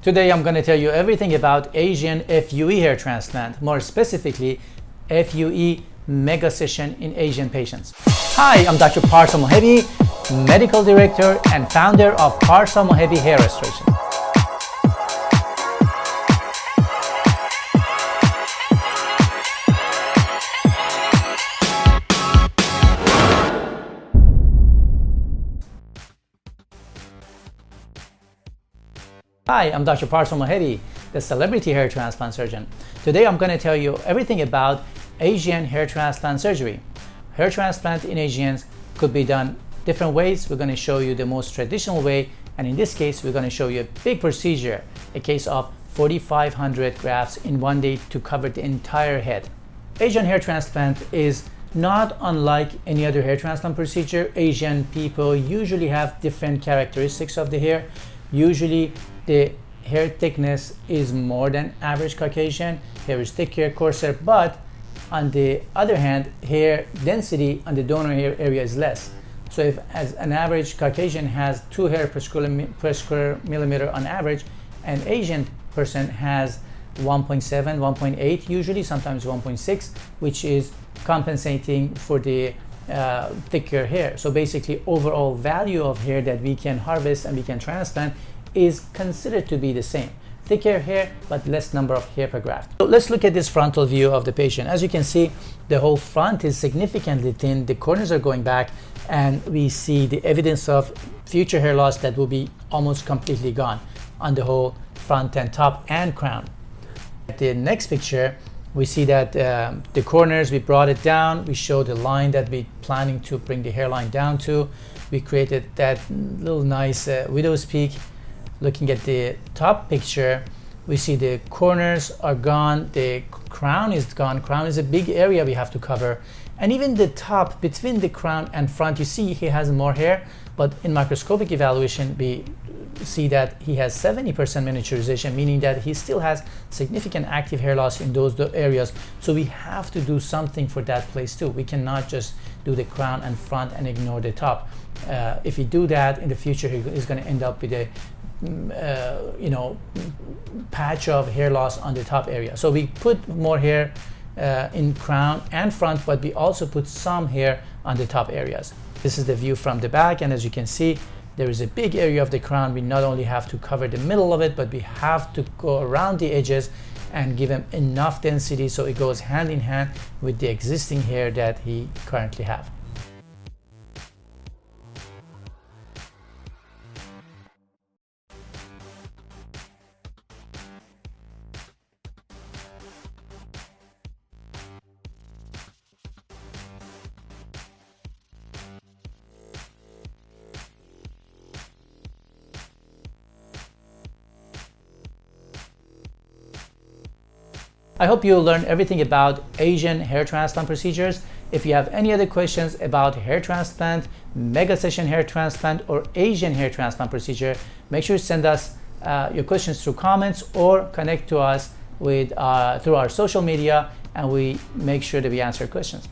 Today I'm going to tell you everything about Asian FUE hair transplant, more specifically FUE mega session in Asian patients. Hi, I'm Dr. Parsa Mohebi, Medical Director and founder of Parsa Mohebi Hair Restoration. Hi, I'm Dr. Parsa Mohebi, the celebrity hair transplant surgeon. Today I'm going to tell you everything about Asian hair transplant surgery. Hair transplant in Asians could be done different ways. We're going to show you the most traditional way, and in this case we're going to show you a big procedure, a case of 4,500 grafts in one day to cover the entire head. Asian hair transplant is not unlike any other hair transplant procedure. Asian people usually have different characteristics of the hair. Usually the hair thickness is more than average Caucasian, hair is thicker, coarser, but on the other hand, hair density on the donor hair area is less. So if as an average Caucasian has 2 hair per square millimeter on average, an Asian person has 1.7, 1.8 usually, sometimes 1.6, which is compensating for the thicker hair. So basically overall value of hair that we can harvest and we can transplant is considered to be the same. Thicker hair, but less number of hair per graft. So let's look at this frontal view of the patient. As you can see, the whole front is significantly thin, the corners are going back, and we see the evidence of future hair loss that will be almost completely gone on the whole front and top and crown. At the next picture, we see that the corners, we brought it down, we showed the line that we're planning to bring the hairline down to. We created that little nice widow's peak. Looking at the top picture, we see the corners are gone, the crown is gone. Crown is a big area we have to cover. And even the top, between the crown and front, you see he has more hair, but in microscopic evaluation, we see that he has 70% miniaturization, meaning that he still has significant active hair loss in those areas. So we have to do something for that place too. We cannot just do the crown and front and ignore the top. If we do that, in the future, he's going to end up with a patch of hair loss on the top area. So we put more hair in crown and front, but we also put some hair on the top areas. This is the view from the back, and as you can see, there is a big area of the crown. We not only have to cover the middle of it, but we have to go around the edges and give him enough density so it goes hand in hand with the existing hair that he currently has. I hope you learned everything about Asian hair transplant procedures. If you have any other questions about hair transplant, mega session hair transplant, or Asian hair transplant procedure, make sure to send us your questions through comments or connect to us with through our social media, and we make sure that we answer questions.